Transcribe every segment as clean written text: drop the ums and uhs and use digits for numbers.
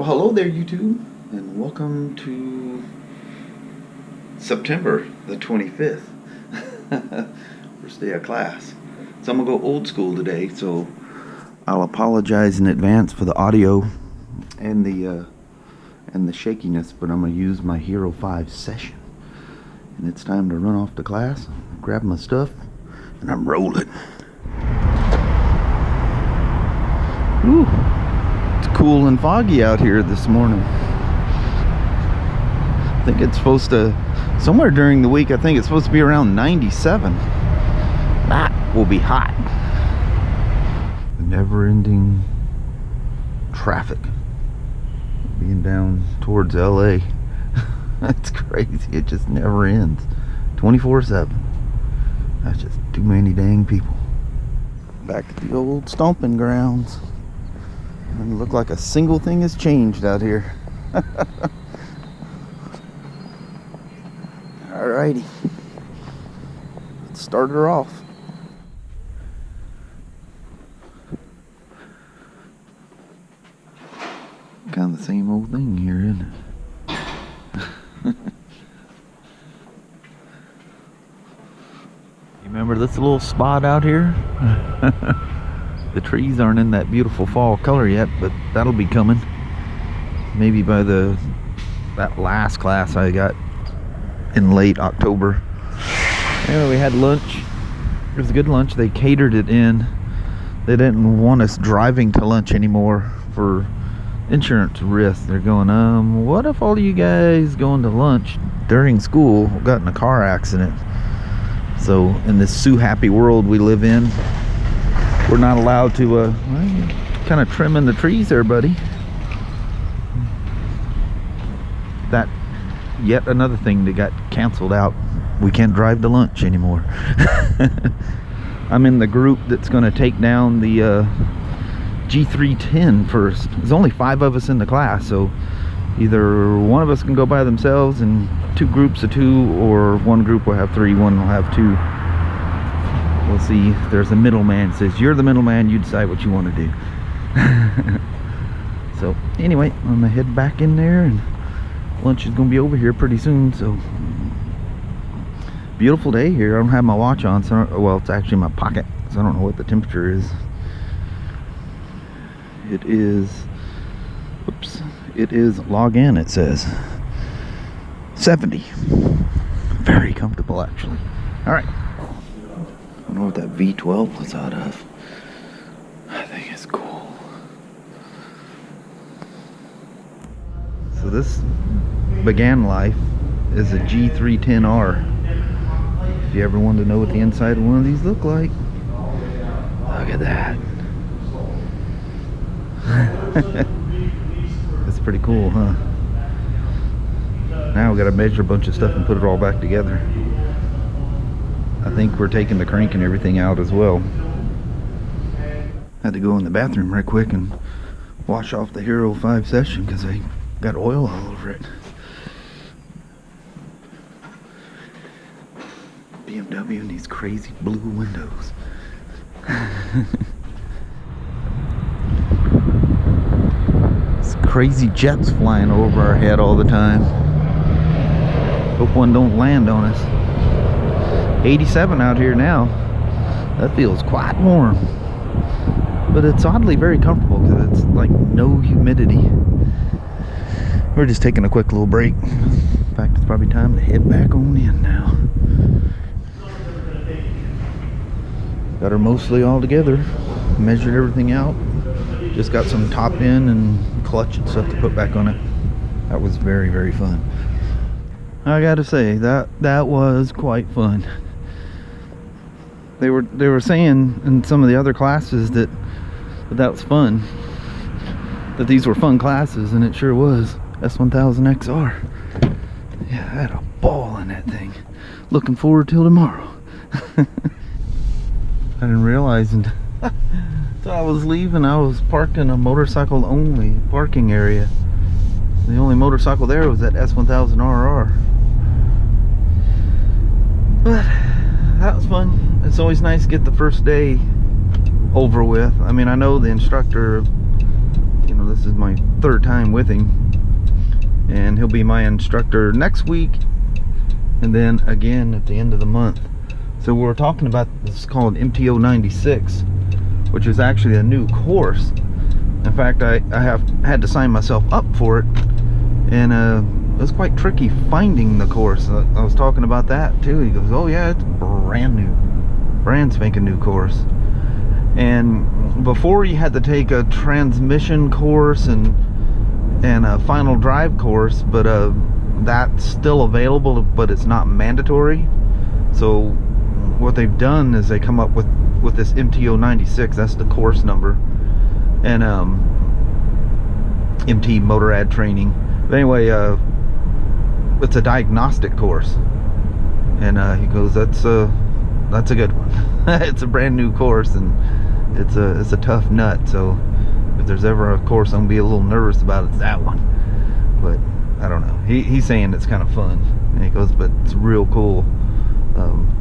Well, hello there, YouTube, and welcome to September the 25th, first day of class. So I'm gonna go old school today, so I'll apologize in advance for the audio and the shakiness, but I'm gonna use my Hero 5 session. And it's time to run off to class, grab my stuff, and I'm rolling. Ooh. Cool and foggy out here this morning. I think it's supposed to, somewhere during the week, I think it's supposed to be around 97. That will be hot. Never-ending traffic being down towards LA. That's crazy. It just never ends. 24/7. That's just too many dang people. Back at the old stomping grounds. Doesn't look like a single thing has changed out here. Alrighty. Let's start her off. Kind of the same old thing here, isn't it? You remember this little spot out here? The trees aren't in that beautiful fall color yet, but that'll be coming. Maybe by that last class I got in late October. Anyway, we had lunch. It was a good lunch. They catered it in. They didn't want us driving to lunch anymore for insurance risk. They're going, what if all of you guys going to lunch during school got in a car accident? So in this Sue happy world we live in, we're not allowed to, well, kind of trimming the trees there, buddy. That, yet another thing that got canceled out. We can't drive to lunch anymore. I'm in the group that's going to take down the G310 first. There's only 5 of us in the class, so either one of us can go by themselves in 2 groups of 2, or one group will have 3, one will have 2. We'll see. There's a middleman. Says you're the middleman, you decide what you want to do. So anyway, I'm gonna head back in there, and lunch is gonna be over here pretty soon. So beautiful day here. I don't have my watch on, so well, it's actually in my pocket, so I don't know what the temperature is. It is, oops, it is log in, it says 70. Very comfortable, actually. All right. I don't know what that V12 was out of. I think it's cool. So this began life as a G310R. If you ever wanted to know what the inside of one of these look like, look at that. That's pretty cool, huh? Now we got to measure a bunch of stuff and put it all back together. I think we're taking the crank and everything out as well. Had to go in the bathroom right quick and wash off the Hero 5 session because I got oil all over it. BMW and these crazy blue windows. It's crazy jets flying over our head all the time. Hope one don't land on us. 87 out here now. That feels quite warm, but it's oddly very comfortable because it's like no humidity. We're just taking a quick little break. In fact, it's probably time to head back on in now. Got her mostly all together, measured everything out, just got some top end and clutch and stuff to put back on it. That was very, very fun. I gotta say, that was quite fun. They were saying in some of the other classes that was fun, that these were fun classes, and it sure was. S1000XR. Yeah, I had a ball in that thing. Looking forward till tomorrow. I didn't realize until I was leaving, I was parked in a motorcycle only parking area. The only motorcycle there was that S1000RR. But that was fun. It's always nice to get the first day over with. I mean, I know the instructor, you know, this This is my 3rd time with him, and he'll be my instructor next week, and then again at the end of the month. So we're talking about this called MTO 96, which is actually a new course. In fact, I have had to sign myself up for it, and it was quite tricky finding the course. I was talking about that too. He goes, oh yeah, it's brand new, brand spanking new course. And before, you had to take a transmission course and a final drive course, but that's still available, but it's not mandatory. So what they've done is they come up with this MTO 96. That's the course number, and MT Motorrad Training. But anyway, it's a diagnostic course, and he goes, that's a good one. It's a brand new course, and it's a tough nut. So if there's ever a course I'm gonna be a little nervous about, it's that one. But I don't know. He's saying it's kind of fun, and he goes, but it's real cool,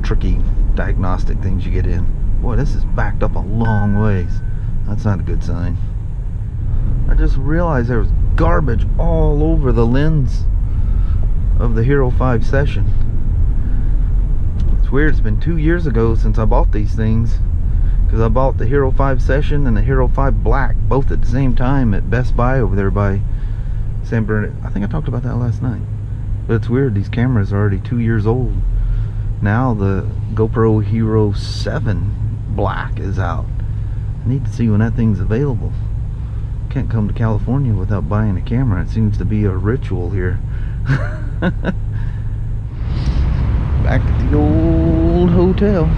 tricky diagnostic things you get in. Boy, this is backed up a long ways. That's not a good sign. I just realized there was garbage all over the lens of the Hero 5 Session. It's weird, it's been 2 years ago since I bought these things, because I bought the Hero 5 Session and the Hero 5 Black both at the same time at Best Buy over there by San Bernardino. I think I talked about that last night. But it's weird, these cameras are already 2 years old. Now the GoPro Hero 7 Black is out. I need to see when that thing's available. Can't come to California without buying a camera. It seems to be a ritual here. Back at the old hotel.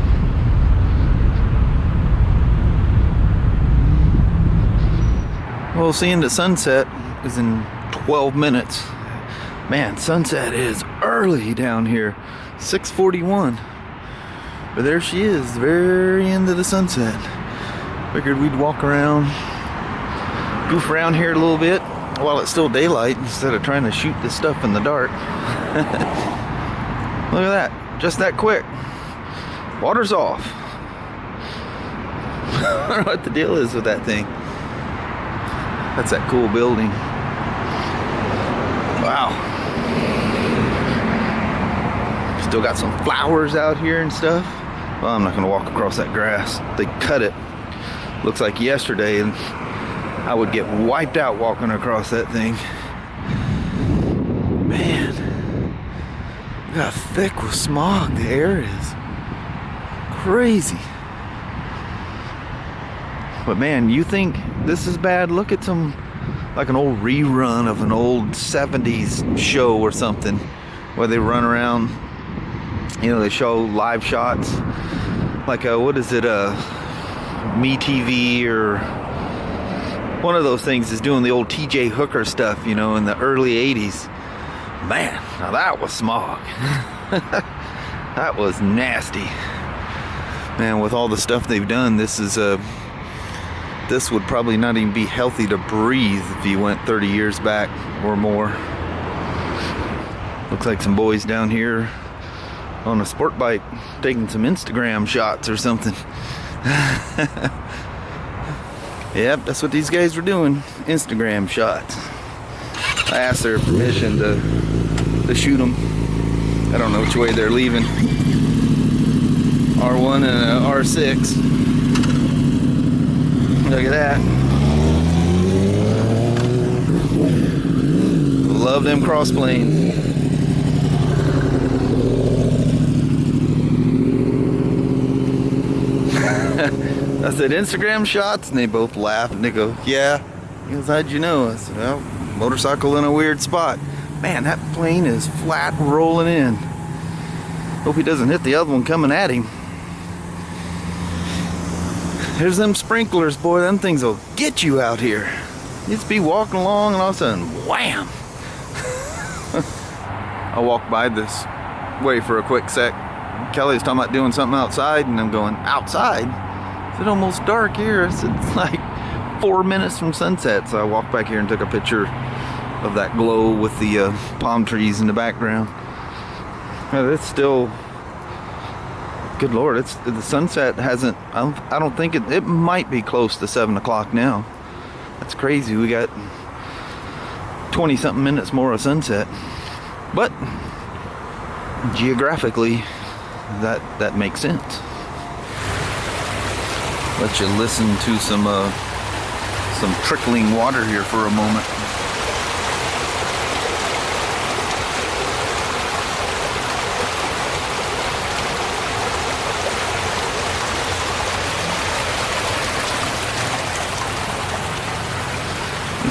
Well, seeing the sunset is in 12 minutes. Man, sunset is early down here. 6:41. But there she is, the very end of the sunset. Figured we'd walk around, goof around here a little bit while it's still daylight instead of trying to shoot this stuff in the dark. Look at that, just that quick. Water's off. I don't know what the deal is with that thing. That's that cool building. Wow. Still got some flowers out here and stuff. Well, I'm not gonna walk across that grass. They cut it. Looks like yesterday, and I would get wiped out walking across that thing. Man, look how thick with smog the air is. Crazy. But man, you think this is bad? Look at some, like an old rerun of an old 70s show or something, where they run around, you know, they show live shots. Like what is it, Me TV or one of those things is doing the old TJ Hooker stuff, you know, in the early 80s. Man, now that was smog. That was nasty. Man, with all the stuff they've done, this would probably not even be healthy to breathe if you went 30 years back or more. Looks like some boys down here on a sport bike taking some Instagram shots or something. Yep, that's what these guys were doing, Instagram shots. I asked their permission to shoot them. I don't know which way they're leaving. R1 and R6. Look at that. Love them cross planes. I said, Instagram shots? And they both laugh and they go, yeah. He goes, how'd you know? I said, well, motorcycle in a weird spot. Man, that plane is flat rolling in. Hope he doesn't hit the other one coming at him. There's them sprinklers, boy. Them things will get you out here. You just be walking along and all of a sudden, wham! I walked by this way for a quick sec. Kelly was talking about doing something outside, and I'm going, outside? It's almost dark here. It's like 4 minutes from sunset. So I walked back here and took a picture of that glow with the palm trees in the background. It's still, good Lord, it's the sunset hasn't, I don't think it might be close to 7 o'clock now. That's crazy. We got 20 something minutes more of sunset, but geographically that makes sense. Let you listen to some trickling water here for a moment.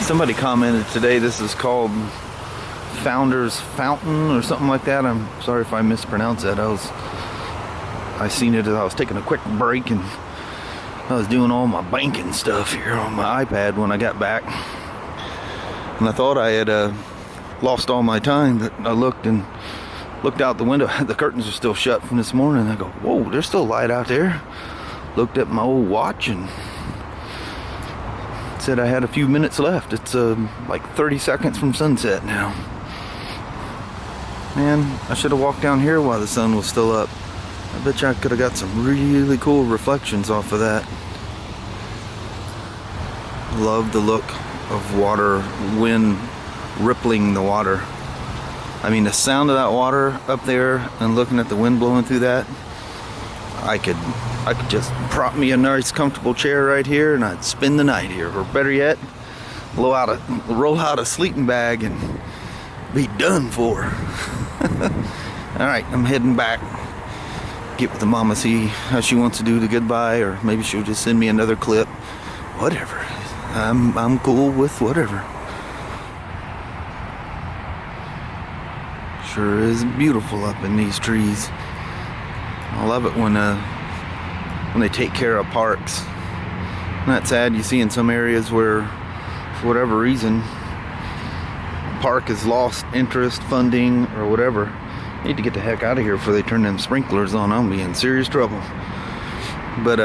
Somebody commented today this is called Founder's Fountain or something like that. I'm sorry if I mispronounced that. I seen it as I was taking a quick break and I was doing all my banking stuff here on my iPad when I got back. And I thought I had lost all my time, but I looked out the window. The curtains are still shut from this morning. I go, whoa, there's still light out there. Looked at my old watch and said I had a few minutes left. It's like 30 seconds from sunset now. Man, I should have walked down here while the sun was still up. I bet you I could have got some really cool reflections off of that. Love the look of water, wind rippling the water. I mean, the sound of that water up there and looking at the wind blowing through that, I could just prop me a nice comfortable chair right here and I'd spend the night here, or better yet, roll out a sleeping bag and be done for. Alright, I'm heading back. Get with the mama, see how she wants to do the goodbye, or maybe she'll just send me another clip. Whatever. I'm cool with whatever. Sure is beautiful up in these trees. I love it when they take care of parks. Isn't that sad? You see in some areas where, for whatever reason, the park has lost interest, funding, or whatever. I need to get the heck out of here before they turn them sprinklers on. I'll be in serious trouble. But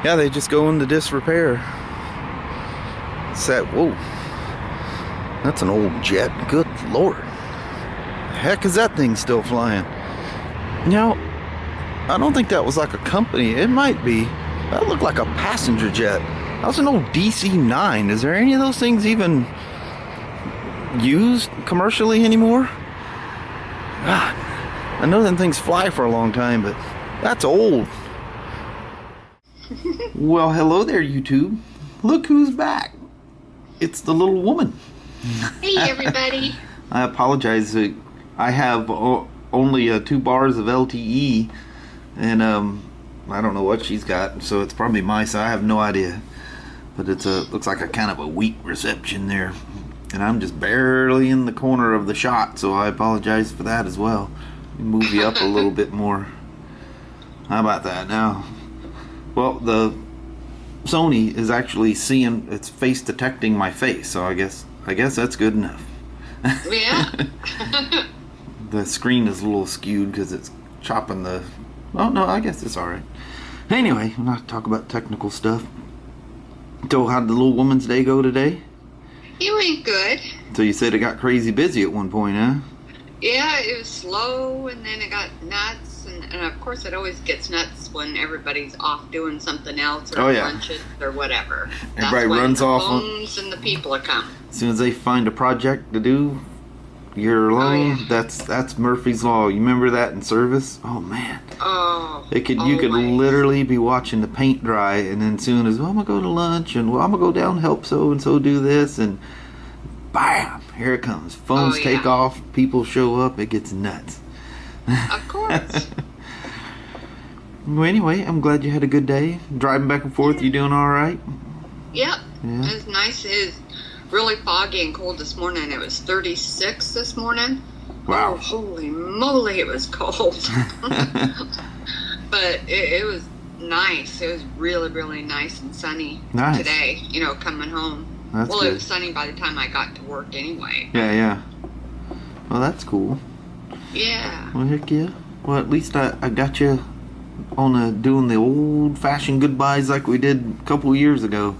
yeah, they just go into disrepair. Sad. Whoa, that's an old jet. Good Lord, the heck is that thing still flying? You know, I don't think that was like a company. It might be. That looked like a passenger jet. That was an old DC-9. Is there any of those things even used commercially anymore? God, I know them things fly for a long time, but that's old. Well, hello there, YouTube. Look who's back. It's the little woman. Hey, everybody. I apologize. I have only 2 bars of LTE, and I don't know what she's got, so it's probably my side. I have no idea, but it's looks like a kind of a weak reception there, and I'm just barely in the corner of the shot, so I apologize for that as well. Move you up a little bit more. How about that now? Well, the Sony is actually seeing, it's face detecting my face, so I guess that's good enough. Yeah. The screen is a little skewed because it's chopping the... Oh, no, I guess it's alright. Anyway, I'm not talking about technical stuff. So, how did the little woman's day go today? It went good. So, you said it got crazy busy at one point, huh? Yeah, it was slow, and then it got nuts, and of course it always gets nuts when everybody's off doing something else, or lunches, or whatever. Everybody runs off. The phones and the people are coming. As soon as they find a project to do, you're alone. Oh, yeah. That's Murphy's Law. You remember that in service? Oh man. Oh. You could literally be watching the paint dry, and then soon as, well, I'm gonna go to lunch, and well, I'm gonna go down and help so and so do this, and bam, here it comes. Phones take off, people show up, it gets nuts. Of course. Well, anyway, I'm glad you had a good day. Driving back and forth, you doing all right? Yep. Yeah. It was nice. It was really foggy and cold this morning. It was 36 this morning. Wow. Oh, holy moly, it was cold. But it was nice. It was really, really nice and sunny today, you know, coming home. That's well, good. It was sunny by the time I got to work anyway. Yeah. Well, that's cool. Yeah. Well, heck yeah. Well, at least I got you on doing the old-fashioned goodbyes like we did a couple of years ago.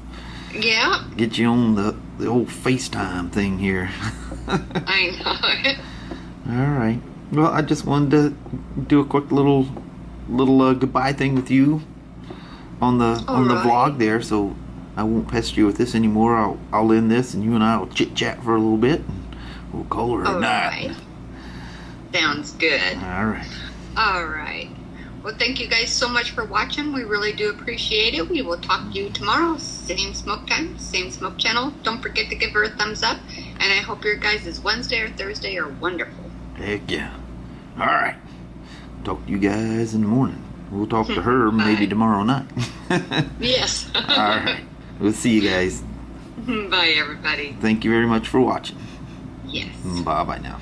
Yeah. Get you on the old FaceTime thing here. I know. All right. Well, I just wanted to do a quick little goodbye thing with you on the vlog there. So I won't pester you with this anymore. I'll end this, and you and I will chit chat for a little bit. We'll call her a night. Sounds good. All right. All right. Well, thank you guys so much for watching. We really do appreciate it. We will talk to you tomorrow. Same smoke time, same smoke channel. Don't forget to give her a thumbs up. And I hope your guys' Wednesday or Thursday are wonderful. Heck yeah. All right. Talk to you guys in the morning. We'll talk to her maybe tomorrow night. Yes. All right. We'll see you guys. Bye, everybody. Thank you very much for watching. Yes. Bye-bye now.